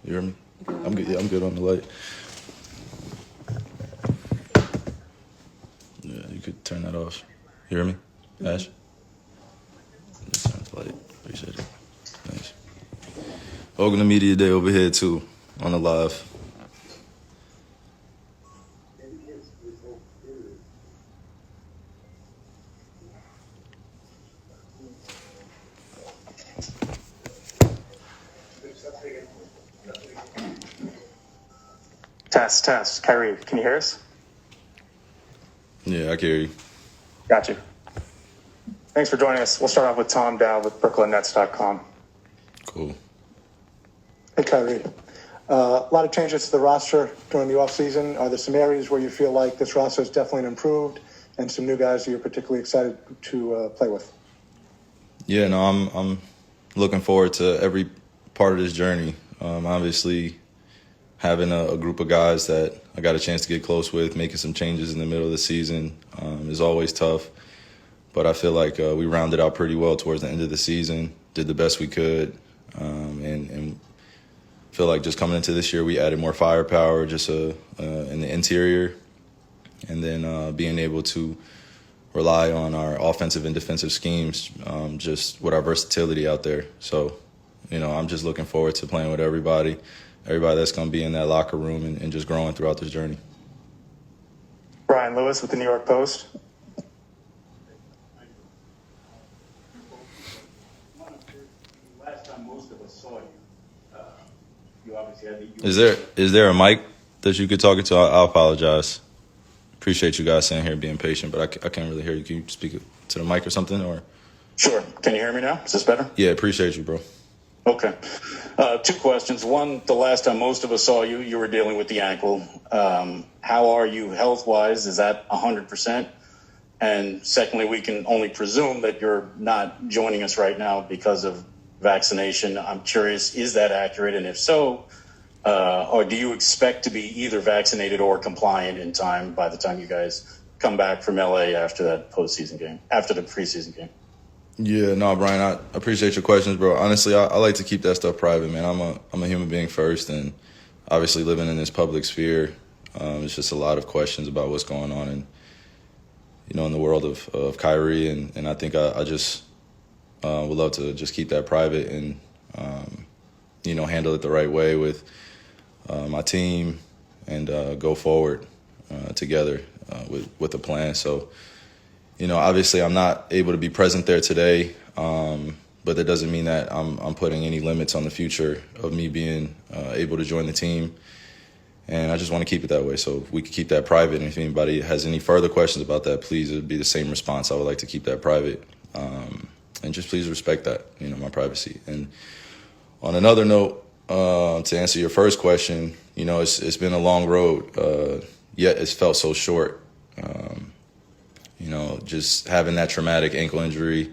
You hear me? I'm good. Yeah, I'm good on the light. Yeah, you could turn that off. You hear me, Ash? Just turn the light. Appreciate it. Thanks. Hogan the Media Day over here too, on the live. Test. Kyrie, can you hear us? Yeah, I can hear you. Got you. Thanks for joining us. We'll start off with Tom Dow with BrooklynNets.com. Cool. Hey, Kyrie. A lot of changes to the roster during the offseason. Are there some areas where you feel like this roster is definitely improved and some new guys that you're particularly excited to play with? Yeah, no, I'm looking forward to every part of this journey. Obviously, having a group of guys that I got a chance to get close with, making some changes in the middle of the season is always tough. But I feel like we rounded out pretty well towards the end of the season, did the best we could, and feel like just coming into this year, we added more firepower just in the interior, and then being able to rely on our offensive and defensive schemes, just with our versatility out there. So, I'm just looking forward to playing with everybody that's going to be in that locker room and just growing throughout this journey. Brian Lewis with the New York Post. Last time most of us saw you, you obviously had the... Is there a mic that you could talk into? I apologize. Appreciate you guys sitting here being patient, but I can't really hear you. Can you speak to the mic or something? Or Sure. Can you hear me now? Is this better? Yeah, appreciate you, bro. Okay. Two questions. One, the last time most of us saw you, you were dealing with the ankle. How are you health-wise? Is that 100%? And secondly, we can only presume that you're not joining us right now because of vaccination. I'm curious, is that accurate? And if so, or do you expect to be either vaccinated or compliant in time by the time you guys come back from LA after that postseason game, after the preseason game? Yeah, no, Brian, I appreciate your questions, bro. Honestly, I like to keep that stuff private, man. I'm a human being first, and obviously living in this public sphere, it's just a lot of questions about what's going on, and in the world of Kyrie, and I think I just would love to just keep that private and handle it the right way with my team and go forward together with a plan. So. Obviously I'm not able to be present there today, but that doesn't mean that I'm putting any limits on the future of me being able to join the team. And I just want to keep it that way. So if we could keep that private, and if anybody has any further questions about that, please, it would be the same response. I would like to keep that private. And just please respect that, my privacy. And on another note, to answer your first question, it's been a long road, yet it's felt so short. Just having that traumatic ankle injury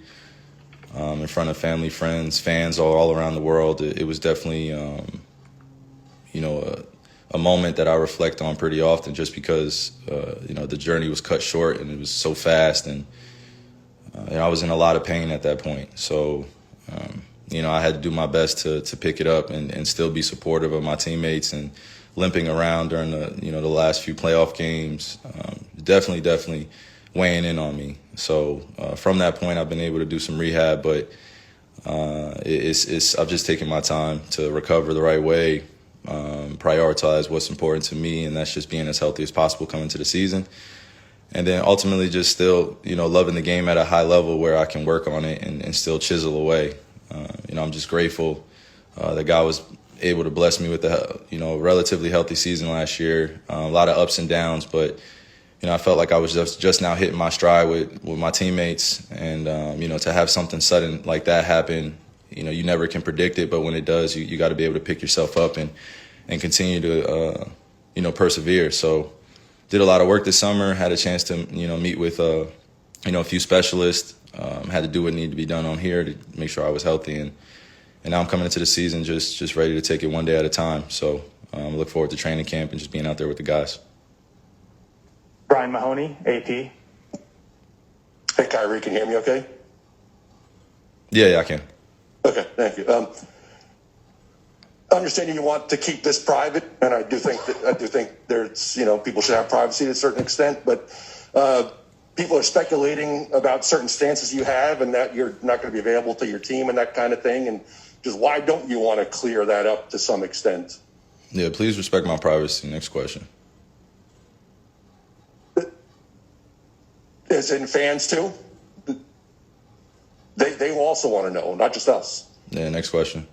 in front of family, friends, fans all around the world, it was definitely, a moment that I reflect on pretty often just because, the journey was cut short and it was so fast. And I was in a lot of pain at that point. So, I had to do my best to pick it up and still be supportive of my teammates, and limping around during the last few playoff games, definitely weighing in on me. So from that point, I've been able to do some rehab, but I've just taken my time to recover the right way, prioritize what's important to me, and that's just being as healthy as possible coming to the season. And then ultimately just still, loving the game at a high level where I can work on it and still chisel away. I'm just grateful that God was able to bless me with a relatively healthy season last year. A lot of ups and downs, but I felt like I was just now hitting my stride with my teammates, and to have something sudden like that happen, you never can predict it, but when it does, you got to be able to pick yourself up and continue to persevere. So did a lot of work this summer, had a chance to meet with a few specialists, had to do what needed to be done on here to make sure I was healthy, and now I'm coming into the season just ready to take it one day at a time. So I look forward to training camp and just being out there with the guys. Brian Mahoney, AP. Hey, Kyrie, can you hear me okay? Yeah, I can. Okay, thank you. understanding you want to keep this private, and I do think there's people should have privacy to a certain extent, but people are speculating about certain stances you have and that you're not going to be available to your team and that kind of thing, and just why don't you want to clear that up to some extent? Yeah, please respect my privacy. Next question. As in fans too, they also want to know, not just us. Yeah, next question.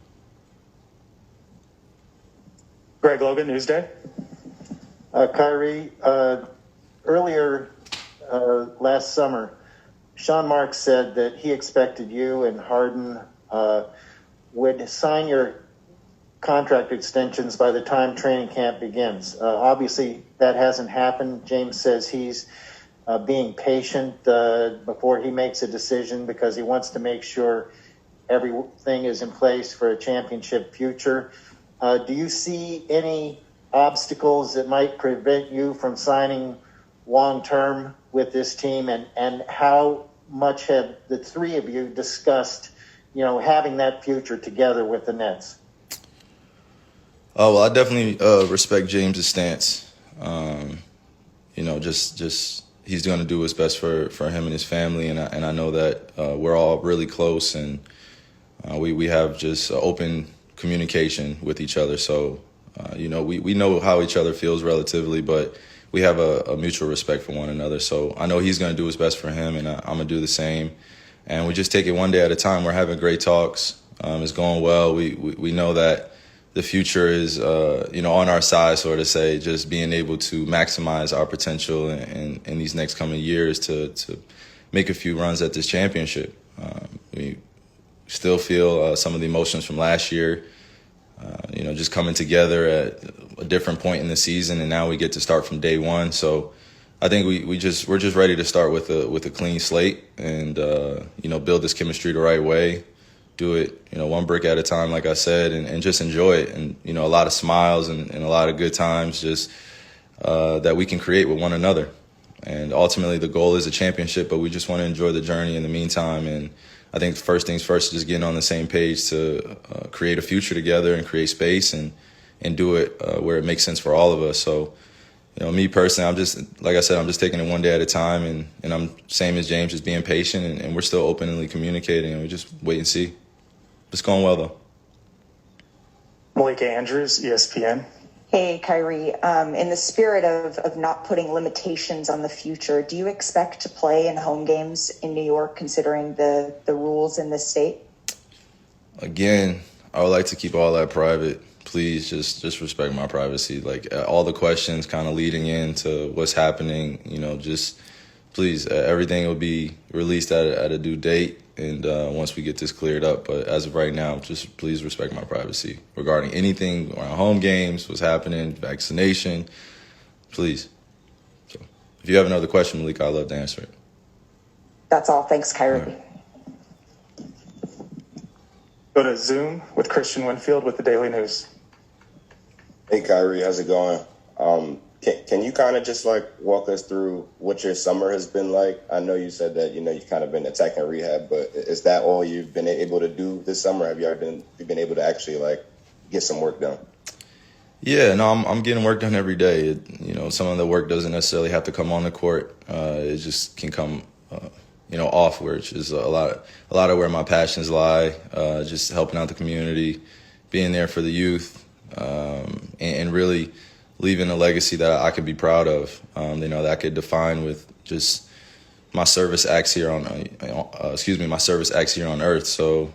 Greg Logan, Newsday. Kyrie, earlier last summer, Sean Marks said that he expected you and Harden would sign your contract extensions by the time training camp begins. Obviously, that hasn't happened. James says he's being patient before he makes a decision because he wants to make sure everything is in place for a championship future. Do you see any obstacles that might prevent you from signing long-term with this team? And how much have the three of you discussed, having that future together with the Nets? Oh, well, I definitely respect James's stance. Just he's going to do what's best for him and his family, and I know that we're all really close, and we have just open communication with each other. So, we know how each other feels relatively, but we have a mutual respect for one another. So I know he's going to do what's best for him, and I'm going to do the same. And we just take it one day at a time. We're having great talks. It's going well. We know that the future is, on our side, so to say, just being able to maximize our potential in these next coming years to make a few runs at this championship. We still feel some of the emotions from last year, just coming together at a different point in the season, and now we get to start from day one. So I think we're just ready to start with a clean slate and build this chemistry the right way. Do it, one brick at a time, like I said, and just enjoy it. And, a lot of smiles and a lot of good times just that we can create with one another. And ultimately the goal is a championship, but we just want to enjoy the journey in the meantime. And I think first things first, just getting on the same page to create a future together and create space and do it where it makes sense for all of us. So, me personally, I'm just taking it one day at a time, and I'm same as James, just being patient, and we're still openly communicating, and we just wait and see. It's going well, though. Malika Andrews, ESPN. Hey, Kyrie. In the spirit of not putting limitations on the future, do you expect to play in home games in New York, considering the rules in this state? Again, I would like to keep all that private. Please just respect my privacy. Like all the questions kind of leading into what's happening, just please, everything will be released at a due date. And once we get this cleared up, but as of right now, just please respect my privacy regarding anything around home games, what's happening, vaccination, please. So if you have another question, Malika, I'd love to answer it. That's all. Thanks, Kyrie. All right. Go to Zoom with Christian Winfield with the Daily News. Hey, Kyrie, how's it going? Can you kind of just walk us through what your summer has been like? I know you said that, you've kind of been attacking rehab, but is that all you've been able to do this summer? Have you been able to actually get some work done? Yeah, no, I'm getting work done every day. Some of the work doesn't necessarily have to come on the court. It just can come, off, which is a lot of where my passions lie. Just helping out the community, being there for the youth, and really leaving a legacy that I could be proud of, that I could define with just my service acts here on, my service acts here on earth. So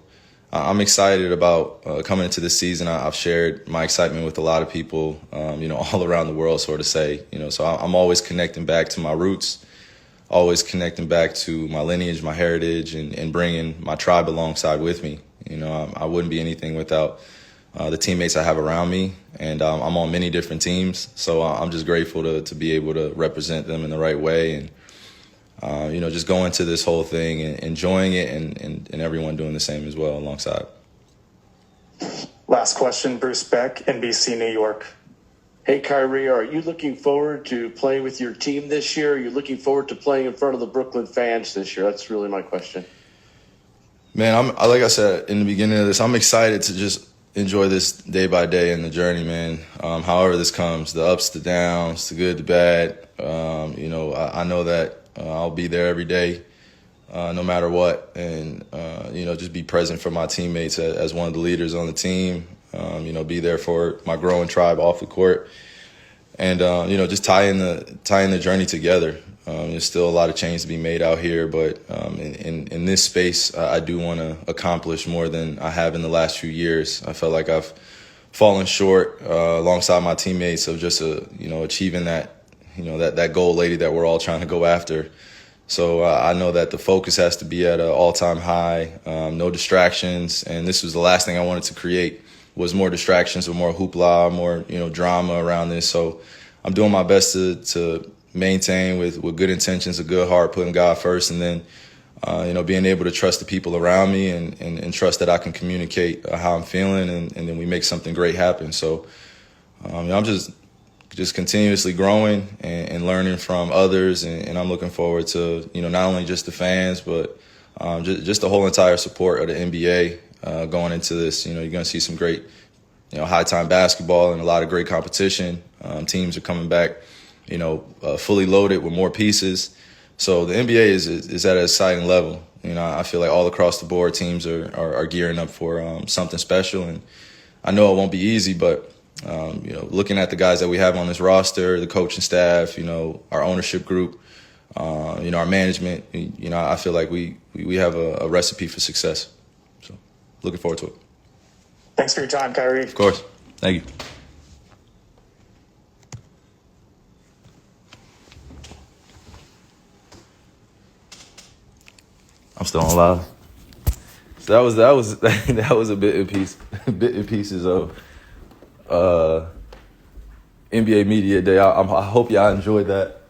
I'm excited about coming into this season. I've shared my excitement with a lot of people, all around the world, so to say. So I'm always connecting back to my roots, always connecting back to my lineage, my heritage, and bringing my tribe alongside with me. I wouldn't be anything without the teammates I have around me, and I'm on many different teams, so I'm just grateful to be able to represent them in the right way, and just go into this whole thing and enjoying it, and everyone doing the same as well alongside. Last question, Bruce Beck, NBC New York. Hey, Kyrie, are you looking forward to playing with your team this year? Are you looking forward to playing in front of the Brooklyn fans this year? That's really my question. Man, like I said in the beginning of this, I'm excited to just enjoy this day by day in the journey, man. However this comes, the ups, the downs, the good, the bad. I know that I'll be there every day, no matter what, and just be present for my teammates as one of the leaders on the team. Be there for my growing tribe off the court, and just tying the journey together. There's still a lot of change to be made out here, but in this space, I do want to accomplish more than I have in the last few years. I felt like I've fallen short alongside my teammates of just achieving that goal lady that we're all trying to go after. So I know that the focus has to be at an all-time high, no distractions, and this was the last thing I wanted to create was more distractions or more hoopla, more drama around this. So I'm doing my best to maintain with good intentions, a good heart, putting God first, and then being able to trust the people around me and trust that I can communicate how I'm feeling, and then we make something great happen. So I'm just continuously growing and learning from others, and I'm looking forward to not only just the fans, but just the whole entire support of the NBA going into this. You're going to see some great high time basketball and a lot of great competition. Teams are coming back fully loaded with more pieces. So the NBA is at an exciting level. I feel like all across the board teams are gearing up for something special, and I know it won't be easy, but looking at the guys that we have on this roster, the coaching staff, our ownership group, our management, I feel like we have a recipe for success. So looking forward to it. Thanks for your time, Kyrie. Of course. Thank you. I'm still on live. So that was that was a bit in pieces of NBA Media Day. I hope y'all enjoyed that.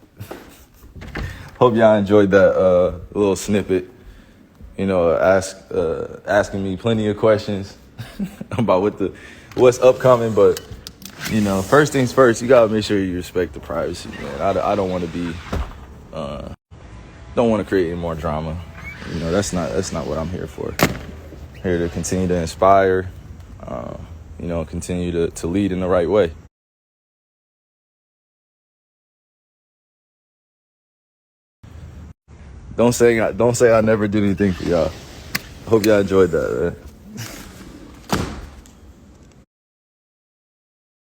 Hope y'all enjoyed that little snippet. Asking me plenty of questions about what's upcoming, but first things first, you gotta make sure you respect the privacy, man. I don't want to be don't want to create any more drama. That's not what I'm here for. I'm here to continue to inspire, continue to lead in the right way. Don't say I never did anything for y'all. Hope y'all enjoyed that, man.